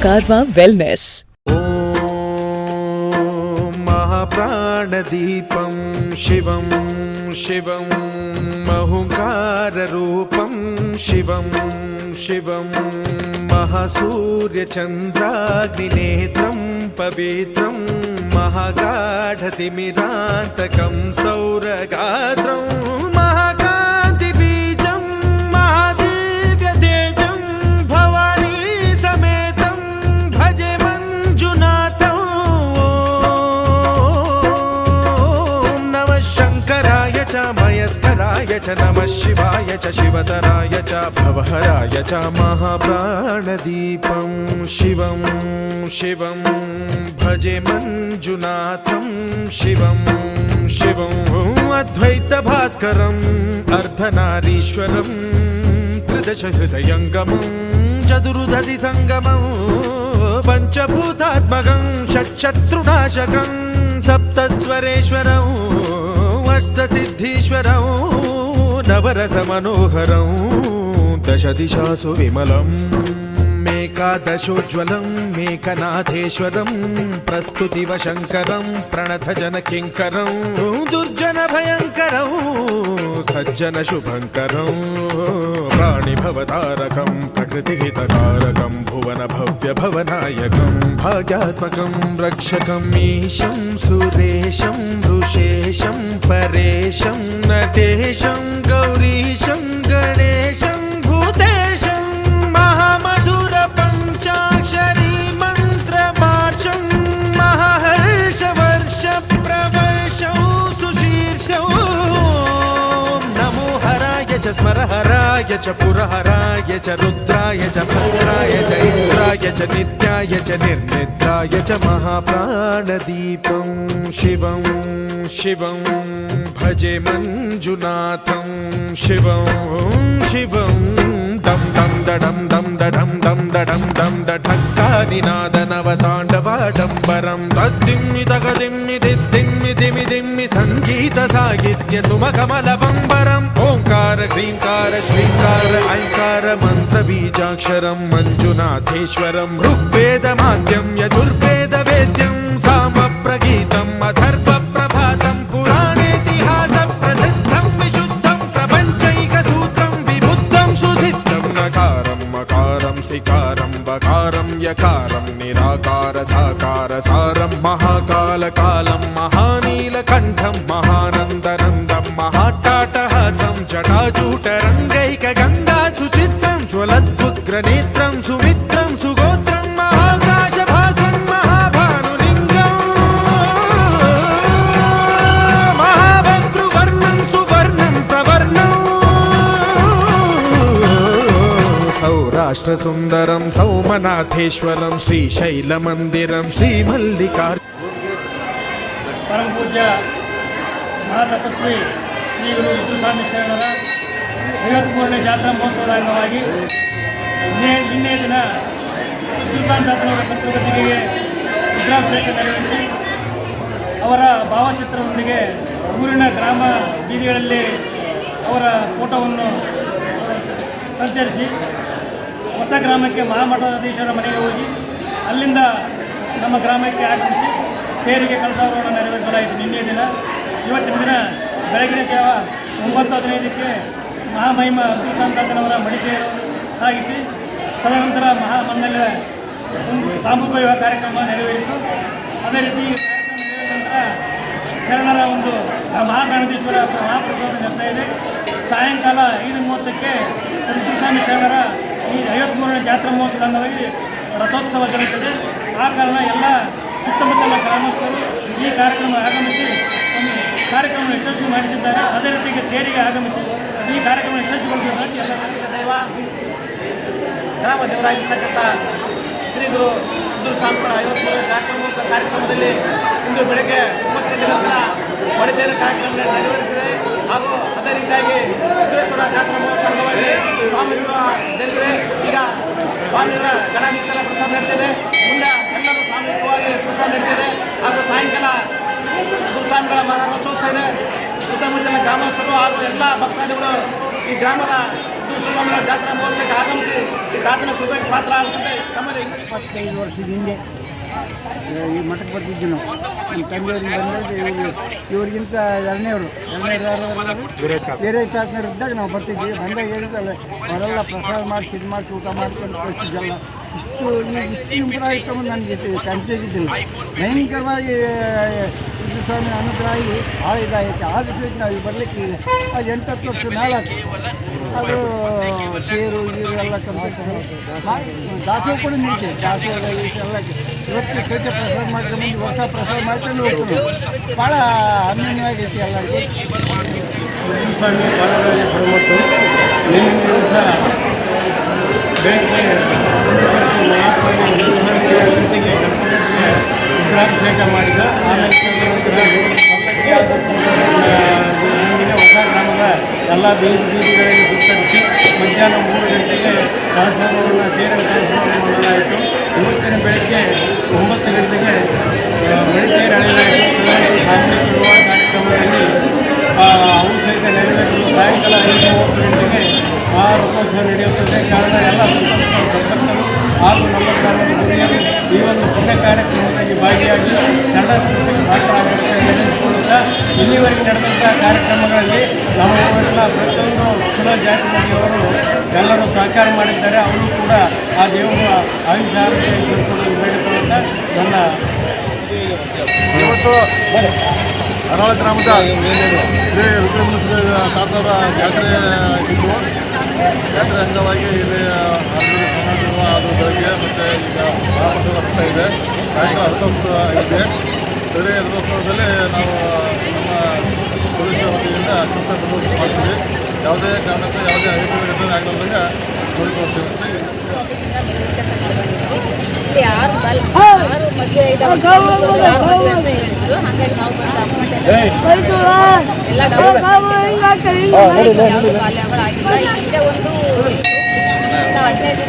Karwa Wellness. महाप्राणदीपं शिवं शिवं महुकाररूपं शिवं शिवं महासूर्यचन्द्राग्निनेत्रं पवित्रं महागाढतिमिरान्तकं सौरगात्रं महाकान्तिबीजं महादिव्यतेजं भवानी समेतं भजे मञ्जुनाथं। शङ्कराय च मयस्कराय च नमः शिवाय च शिवतराय च भवहराय च महाप्राणदीपं शिवं शिवं भजे मञ्जुनाथं शिवं शिवं अद्वैतभास्करम् अर्धनारीश्वरं त्रिदशहृदयङ्गमं चतुर्दधि सङ्गमं पञ्चभूतात्मकं षट्शत्रुनाशकं सप्तस्वरेश्वरं अष्टसिद्धीश्वरं नवरसमनोहरं दशदिशासु विमलं मेकादशोज्ज्वलं मेकनाथेश्वरं प्रस्तुतिवशङ्करं प्रणतजनकिङ्करं दुर्जनभयङ्करं सज्जनशुभङ्करं प्राणिभवतारकं प्रकृतिहितकारकं भुवनभव्यभवनायकं भाग्यात्मकं रक्षकं ईशं सुरेशं ऋषेशं परेशं नटेशं गौरीशं गणेशं भूतेशं महामधुर पञ्चाक्षरी मन्त्रमार्चं महाहर्षवर्ष प्रवर्षं सुशीर्षं नमो हराय च स्मरहराय च पुरहराय च रुद्राय च भद्राय च इन्द्राय च नित्याय च निर्निद्राय च महाप्राणदीपं शिवं शिवं भजे मञ्जुनाथं शिवं शिवं दं दं दडं दं दडं दं दडं दं डढक्कानिनादनवताण्डवाडम्बरं तद्दिम्मि तगदिम्मि दिद्दिम्मि दिमि दिम्मि सङ्गीतसाहित्य सुमकमलबम्बरम् ओङ्कार ह्रीङ्कार श्रीङ्कार ऐङ्कार मन्त्रबीजाक्षरं मञ्जुनाथेश्वरं ऋग्वेदमाद्यं यजुर्वेदवेद्यं सामप्रगीतम् अथर्वप्रभातं पुराणेतिहासप्रसिद्धं विशुद्धं प्रपञ्चैकसूत्रं विबुद्धं सुसिद्धं नकारं मकारं सिकारं बकारं यकारं निराकार साकार सारं महाकालकालं महानीलकण्ठं महानन्दनन्दं महाट्टाटहासं जटाजूटरङ्गैकगङ्गा सुचित्रं ज्वलद्भुग्रनेत्रं सुमित्रं सुगोत्रं महाकाशभासं महाभानुलिङ्गं महाभद्रुवर्णं सुवर्णं प्रवर्णं सौराष्ट्रसुन्दरं सौमनाथेश्वरं श्रीशैलमन्दिरं श्रीमल्लिकार्जुन परम पूज्य महातपस्वी ಶ್ರೀ ಗುರು ವಿದ್ಯುಸ್ವಾಮಿ ಶರಣರ 53ನೇ ಜಾತ್ರಾ ಮಹೋತ್ಸವದ ಅಂಗವಾಗಿ ನಿನ್ನೆ ದಿನ ವಿದ್ಯುಸ್ವಾಮಿ ತಾತನವರ ಪತ್ರಗತಿಗೆ ರುದ್ರಾಭಿಷೇಕ ನೆರವೇರಿಸಿ ಅವರ ಭಾವಚಿತ್ರದೊಂದಿಗೆ ಊರಿನ ಗ್ರಾಮ ಬೀದಿಗಳಲ್ಲಿ ಅವರ ಫೋಟೋವನ್ನು ಸಂಚರಿಸಿ ಹೊಸ ಗ್ರಾಮಕ್ಕೆ ಮಹಾಮಠಾಧೀಶರ ಮನೆಗೆ ಹೋಗಿ ಅಲ್ಲಿಂದ ನಮ್ಮ ಗ್ರಾಮಕ್ಕೆ ಆಗಮಿಸಿ ತೇರಿಗೆ ಕಳಸವನ್ನು ನೆರವೇರಿಸಲಾಯಿತು ನಿನ್ನೆ ದಿನ. ಇವತ್ತಿನ ದಿನ ಬೆಳಗಿನ ಜಾವ 9:15ಕ್ಕೆ ಮಹಾಮಹಿಮ ವಿದ್ಯುಸ್ವಾಮಿ ತಾತನವರ ಮಡಿಕೆ ಸಾಗಿಸಿ ತದನಂತರ ಮಹಾಮಂಡಲ ಸಾಮೂಹಿಕ ವಿವಾಹ ಕಾರ್ಯಕ್ರಮ ನೆರವೇರಿತು. ಅದೇ ರೀತಿ ಕಾರ್ಯಕ್ರಮ ನೆರವೇರಿದ ನಂತರ ಶರಣರ ಒಂದು ಮಹಾಗಣೇಶ್ವರ ಮಹಾಪ್ರಸಾದ ನಡೆತಾ ಇದೆ. ಸಾಯಂಕಾಲ 5:30ಕ್ಕೆ ವಿದ್ಯುಸ್ವಾಮಿ ಶರಣರ ಈ 53ನೇ ಜಾತ್ರಾ ಮಹೋತ್ಸವದ ಅಂಗವಾಗಿ ರಥೋತ್ಸವ ಜರುಗುತ್ತದೆ. ಆ ಕಾರಣ ಎಲ್ಲ ಸುತ್ತಮುತ್ತಲ ಗ್ರಾಮಸ್ಥರು ಈ ಕಾರ್ಯಕ್ರಮ ಆಗಮಿಸಿ ಕಾರ್ಯಕ್ರಮ ಯಶಸ್ವಿ ಮಾಡಿಸಿದ್ದಾರೆ. ಅದೇ ರೀತಿಗೆ ತೇರಿಗೆ ಆಗಮಿಸಿ ಈ ಕಾರ್ಯಕ್ರಮ ಯಶಸ್ವಿಗೊಳಿಸುವುದಕ್ಕೆ ಎಲ್ಲ ದೈವ ಗ್ರಾಮ ದೇವರಾಗಿರ್ತಕ್ಕಂಥ ಶ್ರೀ ಗುರು ವಿದ್ಯುಸ್ವಾಮಿಗಳ 53ನೇ ಜಾತ್ರಾ ಮಹೋತ್ಸವ ಕಾರ್ಯಕ್ರಮದಲ್ಲಿ ಇಂದು ಬೆಳಗ್ಗೆ 9 ಗಂಟೆ ನಂತರ ಮಡಿತೇರ ಕಾರ್ಯಕ್ರಮ ನೆರವೇರಿಸಿದೆ. ಹಾಗೂ ಅದೇ ರೀತಿಯಾಗಿ ವಿಶ್ವೇಶ್ವರ ಜಾತ್ರಾ ಮಹೋತ್ಸವ ಅಂಗವಾಗಿ ಸ್ವಾಮಿ ವಿವಾಹ ಜರುಗಿದೆ. ಈಗ ಸ್ವಾಮಿಯವರ ಗಣಾಧೀಶರ ಪ್ರಸಾದ ನಡೀತಿದೆ. ಮುಂದೆ ಎಲ್ಲರೂ ಸ್ವಾಮಿ ವಿವಾಹವಾಗಿ ಪ್ರಸಾದ ನಡೀತಿದೆ. ಹಾಗೂ ಸಾಯಂಕಾಲ ಗುರುಸ್ವಾಮಿಗಳ ಮಹಾರಥೋತ್ಸವ ಇದೆ. ಸುತ್ತಮುತ್ತಲಿನ ಗ್ರಾಮಸ್ಥರು ಹಾಗೂ ಎಲ್ಲ ಭಕ್ತಾದಿಗಳು ಈ ಗ್ರಾಮದ ವಿದ್ಯುಸ್ವಾಮಿಗಳ ಜಾತ್ರಾ ಮಹೋತ್ಸವಕ್ಕೆ ಆಗಮಿಸಿ ಈ ದಾತನ ಕೃಪೆಗೆ ಪಾತ್ರ ಆಗುತ್ತದೆ. ತಮ್ಮಲ್ಲಿ 25 ವರ್ಷದ ಹಿಂದೆ ಈ ಮಠಕ್ಕೆ ಬರ್ತಿದ್ವಿ ನಾವು. ನಮ್ಮ ತಂದೆಯವ್ರಿಗೆ ಬಂದರೆ ಇವ್ರಿಗಿಂತ ಎರಡನೇವರು ಬೇರೆ ತಾತನವ್ರು ಇದ್ದಾಗ ನಾವು ಬರ್ತಿದ್ವಿ. ಬಂದಾಗ ಹೇಳಿದ್ದಲ್ಲ ಅವರೆಲ್ಲ ಪ್ರಸಾದ ಮಾಡಿಸಿ ಇದು ಮಾಡಿಸಿ ಊಟ ಮಾಡ್ಕೊಂಡು ಕಳಿಸ್ತಿದ್ದಲ್ಲ. ಇಷ್ಟು ಇಂಪ್ರೂವ್ ಆಯಿತು ಅನ್ನೋದು ನನಗೆ ಕನ್ಸಿದ್ದಿಲ್ಲ. ಭಯಂಕರವಾಗಿ ಇದು ಸ್ವಾಮಿ ಅನುಗ್ರಹ ಆಗಿ ಭಾಳ ಇದಾಗೈತೆ. ಆ ವಿಷಯಕ್ಕೆ ನಾವು ಬರಲಿಕ್ಕೆ ಈಗ 8-10 ವರ್ಷ ಮೇಲಾಯ್ತು. ಅದು ತೇರು ಗೀರು ಎಲ್ಲ ಕಂಪ್ಲೀಟ್ ದಾಸೋಹ ಕೂಡ ನಿಲ್ತೇವೆ. ದಾಸೋಹ ಎಲ್ಲ ಇವತ್ತು ಸಹಿತ ಪ್ರಸಾದ ಮಾಡ್ಕೊಂಡು ಮುಂದೆ ಹೊಸ ಪ್ರಸಾದ ಮಾಡ್ಕೊಂಡು ಹೋಗ್ತೀವಿ. ಭಾಳ ಅನ್ಯೋನ್ಯವಾಗೈತಿ ಎಲ್ಲರಿಗೂ. ಸ್ವಾಮಿ ಬಾಲರಾಜ ಪ್ರಮೋತ್ತು ನಿನ್ನೆ ದಿವಸ ಬೆಳಗ್ಗೆ ಗಣಪತಿಗೆ ರುದ್ರಾಭಿಷೇಕ ಮಾಡಿದ. ಆಮೇಲೆ ಹಿಂದಿನ ಹೊಸ ಗ್ರಾಮದ ಎಲ್ಲ ಬೀದಿಗಳಲ್ಲಿ ಸುತ್ತರಿಸಿ ಮಧ್ಯಾಹ್ನ 3 ಗಂಟೆಗೆ ಕಳಸವನ್ನು ತೇರಿನ ಕಳಸವನ್ನು ಮಾಡಲಾಯಿತು. ಇವತ್ತಿನ ಬೆಳಗ್ಗೆ 9 ಗಂಟೆಗೆ ಮಡಿಕೇರಿ ಹಳೆಯ ಸಾಮೂಹಿಕ ವಿವಾಹ ಕಾರ್ಯಕ್ರಮದಲ್ಲಿ ಅವು ಸಹಿತ ನೆರವೇರಲು ಸಾಯಂಕಾಲ 5:30 ಗಂಟೆಗೆ ಆ ರಥೋತ್ಸವ ನಡೆಯುತ್ತದೆ. ಕಾರಣ ಎಲ್ಲ ಸಂಪರ್ಕರು ಹಾಗೂ ನಮ್ಮ ಗ್ರಾಮದ ಹಿರಿಯರು ಈ ಒಂದು ಪುಣ್ಯ ಕಾರ್ಯಕ್ರಮದಲ್ಲಿ ಭಾಗಿಯಾಗಿ ಸಣ್ಣ ಮಾತನಾಡುತ್ತೆ ನೆನೆಸಿಕೊಳ್ಳುತ್ತಾ ಇಲ್ಲಿವರೆಗೆ ನಡೆದಂಥ ಕಾರ್ಯಕ್ರಮಗಳಲ್ಲಿ ನಮ್ಮವರೆಲ್ಲ ಪ್ರತಿಯೊಂದು ಕುಲ ಜಾತಿ ಮಂದಿಯವರು ಎಲ್ಲರೂ ಸಹಕಾರ ಮಾಡಿದ್ದಾರೆ. ಅವರು ಕೂಡ ಆ ದೇವರ ಆಯುಷ್ಯ ಬೇಡಿಕೊಳ್ಳುತ್ತಾ ನನ್ನ ಇವತ್ತು ಹರಾಳ ಗ್ರಾಮದ ಶ್ರೀ ರುದ್ರಮುನಿ ತಾತವರ ಜಾತ್ರೆ ಇದ್ದು ಜಾತ್ರೆ ಅಂಗವಾಗಿ ಇಲ್ಲಿ ಅದು ಬೆಳಗ್ಗೆ ಮತ್ತು ಈಗ ಮಹಾಮಂಡಲ ರಥ ಇದೆ. ಸಾಯಂಕಾಲ ರಥೋತ್ಸವ ಇದೆ. ಬೆಳೆ ರಥೋತ್ಸವದಲ್ಲಿ ನಾವು ನಮ್ಮ ಪೊಲೀಸ್ ವತಿಯಿಂದ ಅತ್ಯಂತ ಬಂದೋಬಸ್ತ್ ಮಾಡ್ತೀವಿ. ಯಾವುದೇ ಕಾರಣಕ್ಕೂ ಯಾವುದೇ ಅಹಿತಕರ ಆಗಲಾರ್ದಾಗ ನೋಡ್ಕೊಳ್ತೀವಿ. ಯಾರು ಮದುವೆ ಇದಾವೆ ಅಂತ ಹೇಳಿದ್ರು. ಹಾಗಾಗಿ ನಾವು ಬಂದು ಅಮೌಂಟ್ ಎಲ್ಲ ಡಬಲ್ ಬಾಲ್ಯಗಳು ಆಗಿಲ್ಲ. ಹಿಂದೆ ಒಂದು ನಾವು 15